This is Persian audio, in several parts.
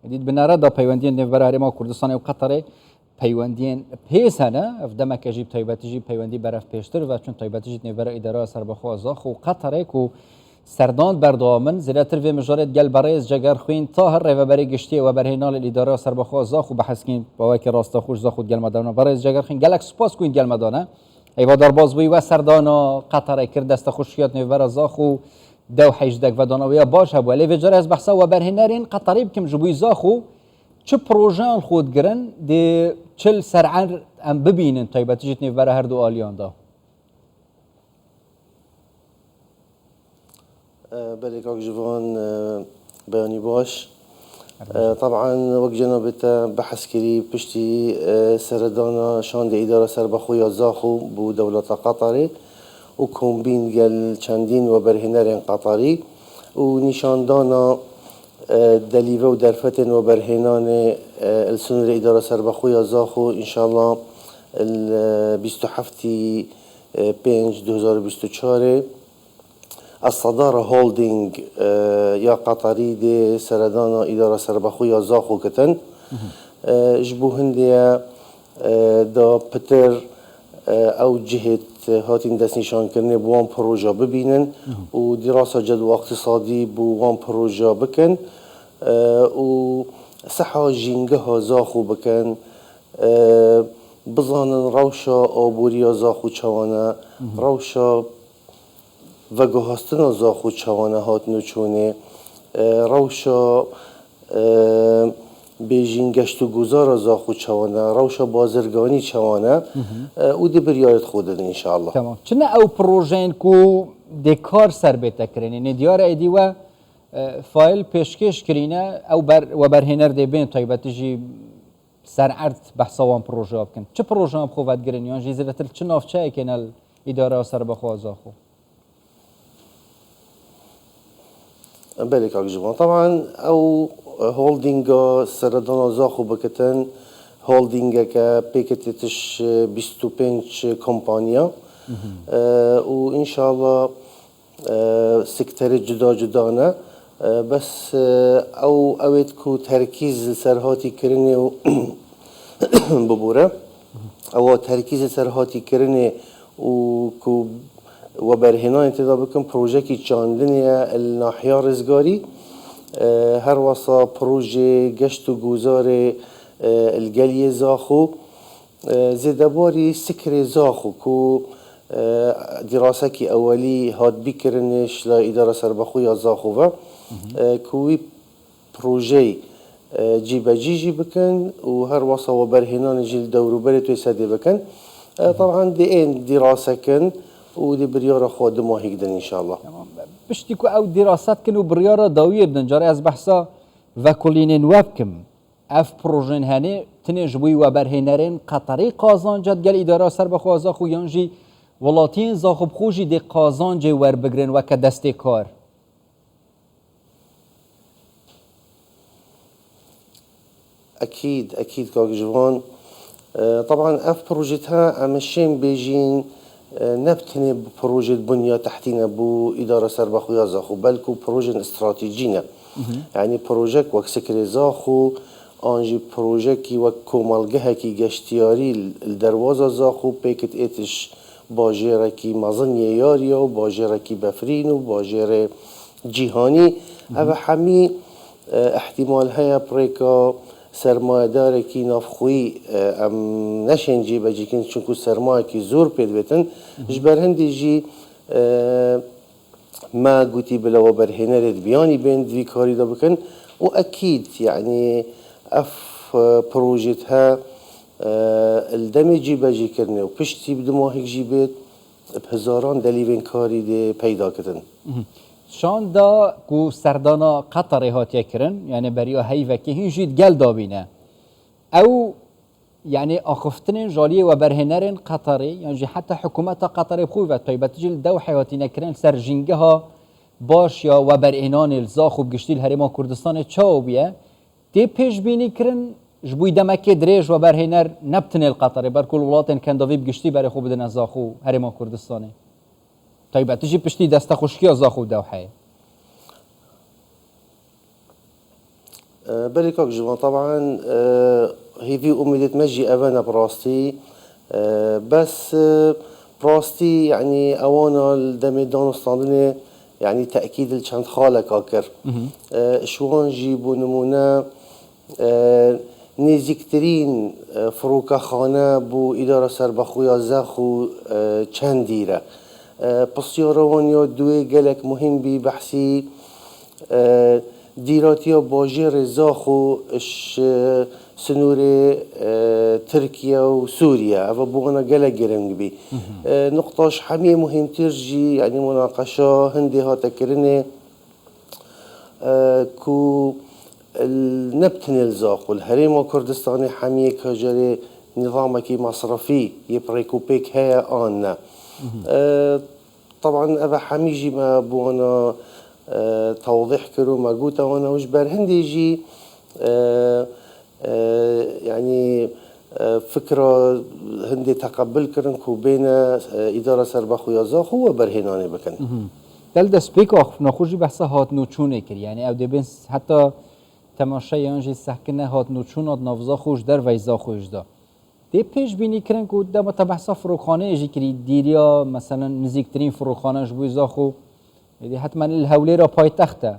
دید بناره دا پیوندین نفبر هرما کردستان و قطر پیوندین پیس هنه افدام کجیب تایبتی جی پیوندی برف پیشتر و چون تایبتی جی نفبر اداره سربخو ازاخ و قطره کو سردان بردامن زیاتر و مجارد گل برای جگر خوین طاهر و برای گشتی و برای نال اداره سربخو ازاخ و بحثین با وکی راست خوش زاخود گل مدانه برای جگر خوین گلک سپاس کوین گل مدانه ایوا در باز بوی و سردان قطره کرد دست خوشیات نفبر ازاخ و دو حیجدک و دانویا باش هبو ولی وجر از بحثا و برهنرین قطری بکم جبوی زاخو چه پروژان خود گرن دی چل سرعر ام ببینن تایبتی جت نفبر هر دو آلیان دا بله کاک جوان بیانی باش طبعا وقت جنابت بحث کری پشتی سردانا شان دی اداره سربخو یا زاخو بو دولت قطره و کمبین گل چندین و برهنرین قطری و نشاندانا دلیوه و درفتن و برهنان السنور اداره سربخو یا زاخو انشاءالله 27/5/2024 الصدارة هولدینگ یا قطری دی سردانا اداره سربخو یا زاخو کتن جبو هندیا دا پتر او جهت هاتین دست نشان کرنه بوان پروژه ببینن و دراسه جدوى اقتصادی بوان پروژه بکن و صحا جینگه ها زاخو بکن بزانن روشا آبوریا زاخو چوانه روشا وگهاستن زاخو چوانه هاتنو چونه روشا بیجین گشت و گذار زاخو چوانه روشا بازرگانی چوانه او دی بریارت خودن انشاءالله تمام چنه او پروژین کو دکار سر بیتا کرنی ندیار ایدی و فایل پیشکش کرینه او و برهنر دی بین تایبتی جی سرعرت بحثوان پروژه بکن چه پروژه هم خوبت گرن یان جی زیرتر چه نافچه کنال اداره سربخو زاخو بله کاک جوان طبعا او هولدینگا سردان زاخو بکتن هولدینگا که پیکتتش 25 کمپانیا و انشاءالله سکتر جدا جدانه بس او اوید کو ترکیز سرهاتی کرنه و ببوره او ترکیز سرهاتی کرنه و کو و برهنان انتظار بکن پروژه کی چاندنیه الناحیه رزگاری هر وصا پروژه گشت و گذار الگلی زاخو زدباری سکر زاخو کو دراسه کی اولی هاد بیکرنش لا اداره سربخو یا زاخو و کوی پروژه جی بکن و هر وصا و برهنان جیل دورو بری توی سده بکن طبعا دی این دراسه کن و دی بریار خود ما هیکدن انشاءالله بشتی کو او دراسات کن و بریار داویه بدن جاره از بحثا و کلینین وبکم اف پروژن هنه تنه جبوی و برهنرین قطری قازان جد گل اداره سربخو زاخو یانجی ولاتین زاخو بخوشی دی قازان جی ور بگرن و که دست کار اكيد كاك جوان طبعا اف بروجيتها امشين بيجين نبتني بروجيت بنية تحتينا بو اداره سربخو يا زاخو بلكو بروجيت استراتيجينا يعني بروجيك وك سكري زاخو انجي بروجيكي وك كومالجها كي جشتياري الدروازه زاخو بيكت اتش باجيركي مازنيه ياريا وباجيركي بفرين وباجير جيهاني هذا حمي احتمال هيا بريكا سرمایه داره کی نافخوی ام نشین جی بجی کن چونکو سرمایه کی زور پید بتن جبر هندی جی ما قوتي بلا وبرهنرد بياني بين ذي كاري دا بكن واكيد يعني اف بروجيتها الدمي جي باجي كرنه وبشتي بدمو هيك جيبت بهزاران دليلين كاري دي پیدا كتن شان دا کو سردانا قطر هاتیه کرن یعنی بریا هیوه که هیچید گل دابینه او یعنی آخفتن جالیه و برهنرین قطری یعنی حتی حکومت قطر خوی و طیبت جل دو حیاتی نکرن سر جنگه ها باش یا و برهنان الزاخ و بگشتی الهرما کردستان چاو بیه دی پیش بینی کرن جبوی دمکی دریج و برهنر نبتن القطری بر کل ولاتن کنداوی بگشتی برای خوب بدن الزاخ و هرما کردستانه طيب تجي بشتي دست خوشكي زاخو دوحه بله کاک جوان طبعا هیوی امیدت مجی اونا براستي بس براستي يعني اوانا الدم دانستاندنه يعني تأكيد الچند خاله كاكر شوان جيبو نمونه نزیکترین فروکخانه بو اداره سربخویا زخو چند دیره پسیاروانیا دوی گلک مهم بی بحثی دیراتیا باجر زاخو اش سنور ترکیه و سوریا و بوغنا گلک گرنگ بی نقطاش همه مهمتر جی يعني مناقشه هندي ها تكرنه كو النبت نلزاق والهرم وكردستاني حمية كجري نظامك مصرفي يبريكوبيك هيا آنا طبعا أبا حميجي ما بوانا توضيح كرو ما قوتا وانا وجبر هندي جي يعني فكرة هندي تقبل كرن كو بين إدارة سربخو يزاخو وبرهناني بكن دل دست پیک آخف نخوشی بحث هات نوچونه کری یعنی او دبین حتی تماشای آنجی سحکنه هات نوچونات نافزا خوش در ویزا خوش دا دی پیش بینی کرن که دم تا بحثا فروخانه اجی کری دیریا مثلا نزیکترین فروخانه جبوی زاخو دی حتما الهولی را پای تخته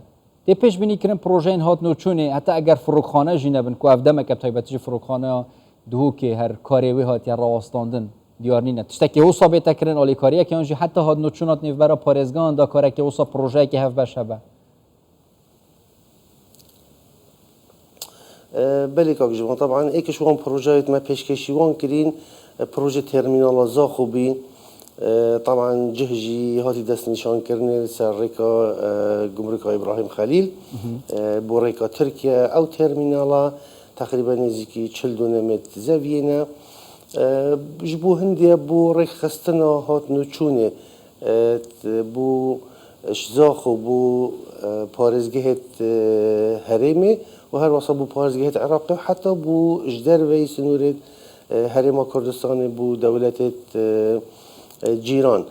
دی پیش بینی کرن پروژه این هات نوچونه حتی اگر فروخانه جی نبن که افدم که بتایبتش فروخانه دو که هر کاری وی هات یا راستاندن دیار نینه تشتکی اوسا بیتا کرن آلی کاریه که آنجی حتی هاد نوچونات نیو برا پارزگان دا کاره که اوسا پروژه که هف بشه بله کاک جوان طبعا ایکش وان پروژه ما پیشکشی وان کرین پروژه ترمینال زاخو بی طبعا جهجي هاتي دست نشان کرنه سر ریکا گمرک ابراهیم خلیل بو ریکا ترکیه او ترمینالا تقریبا نزدیکی 40 دونمت زویینه جبو هندية بو ريخ خستنا هات نوچونه بو اشزاخو بو بارزگهت هرمي وهر وصا بو بارزگهت عراقي وحتى بو اجدار وي سنورت هرم كردستان بو دولة جيران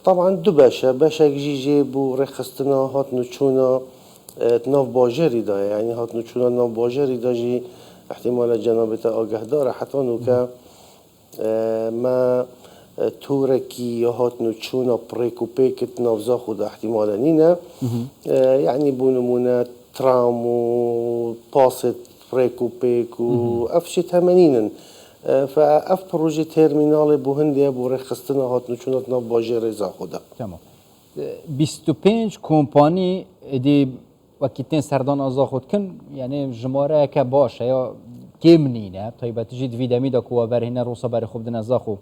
طبعا دو باشا جيجي بو ريخ خستنا هات نوچونا ناف باجري دا يعني هات نوچونا ناف باجري دا جي احتمال جنابته آگه داره حتی نوکه ما توركي هات نوچونا بريكوبيكت نافزا خود احتمالا نينه يعني بونمونه ترام و باست بريكوبيك و افشي 80 فاف بروجي ترمينال بو هنديه بو رخصتنا هات نوچونا ناف باجر زا خوده تمام 25 کمپانی دی وقتی سردان آزاد خود کن یعنی جماره که باشه یا کم نینه طیبت جید ویدمی دا کوا برهنه روسا بر خوب دن آزاد خوب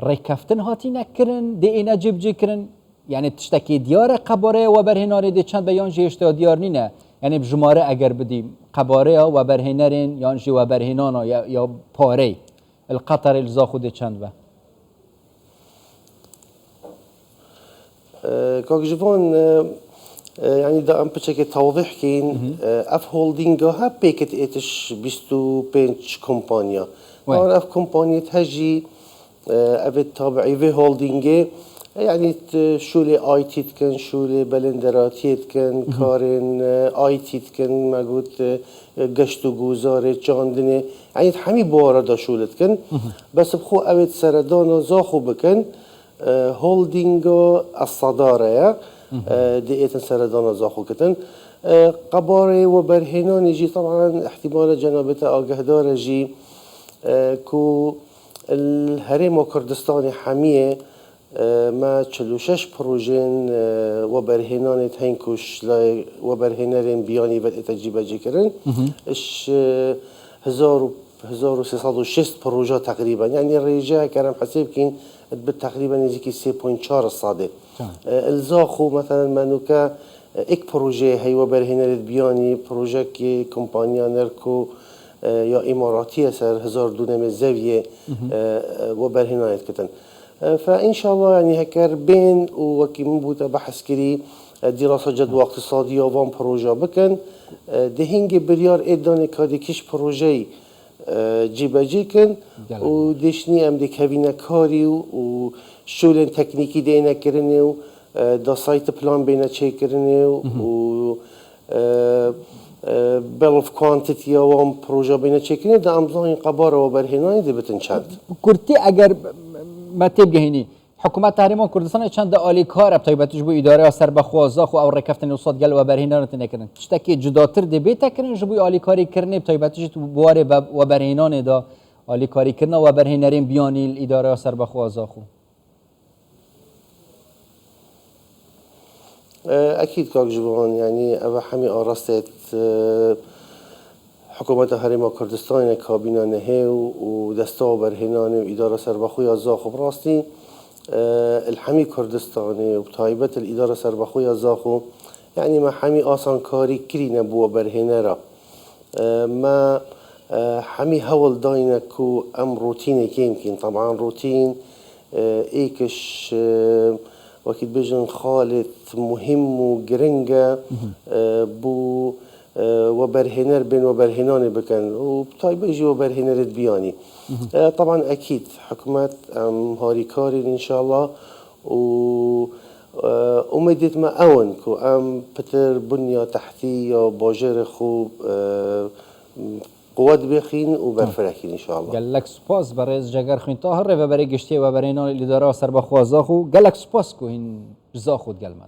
ریکفتن هاتی نکرن دی اینا جب جی کرن یعنی تشتکی دیار قباره و برهنه دی چند بیان جیشتا دیار نینه یعنی بجماره اگر بدیم قباره و برهنه رین یعنی جی و برهنانا یا پاره القطر الزا خود چند به کاک جوان يعني دا ام بشكل توضيح كين اف هولدينغ ها بيكت اتش 25 كومبانيا طبعا اف كومبانيا تهجي اف تابعي في هولدينغ يعني شولي اي تي تكن شولي بلندراتي تكن كارن اي تي تكن ما قلت قشتو گوزاره جاندنه يعني همي بوارا دا شولت كن بس بخو اوت سردان زاخو بكن هولدينغ الصداره ديئة سردان زاخو كتن قباري وبرهنان جي طبعا احتمال جنابته آگه دار جي كو الهرم وكردستان حمية ما 46 پروژين وبرهنان تهنكوش وبرهنان بياني بد اتجيبه جي كرن اش 1306 پروژه تقريبا يعني الرجاء كرم حسيب كين بالتقريبا يجيكي 3.4 الصادق الزاخو مثلا منوكا اك بروجي هي وبرهنه بياني بروجي كي كومبانيا نركو يا اماراتيه سر 1000 دونم زاويه وبرهنه كتن فان شاء الله يعني هكر بين وكي مبوتا بحث كري دراسه جدوى اقتصاديه وان بروجي بكن دهنج بريار اداني كاديكيش بروجي جيباجيكن ودشني ام دي كابينه كاري و شولن تکنیکی دینا کرنه و دا سایت پلان بینا چه کرنه و بلف کوانتیتی و پروژه بین چکنی دا امضای قبار و برهنانی دی بتن چند کورتی اگر ما تبگهینی حکومت تحریم کردستان چند آلی کار بتایبتش بو اداره سر بخوازا خو او رکفتن وسط گل و برهنان نکردن تشتکی جداتر دی بیت کردن جبوی آلی کاری کردن بتایبتش بواره و برهنان دا آلی کاری کردن و برهنرین بیانی اداره سر بخوازا خو اكيد كاك جبران يعني او همي آرستت حكومت هرم كردستان كابينة نهي ودستا برهنان وإدارة سربخويا زاخو براستي الحمي كردستاني وبطايبة الإدارة سربخويا زاخو يعني ما حمي آسان كاري كرينا بوا برهنرا ما حمي هول داينكو ام روتيني يمكن طبعا روتين ايكش وكيد بيجن خالد مهم وجرنجة بو وبرهنر بين وبرهنان بكن وبطيب يجي وبرهنر بياني طبعا أكيد حكومة هاري كاري إن شاء الله ومدت ما أون كو بتر بنية تحتية باجر خوب قوات بخين وبرفرخين إن شاء الله. قال لك سباس برز جگر خين طاهر و برای گشتی و برای نال الاداره سر بخوازاخو قال لك سباس کو این جزاخود قال ما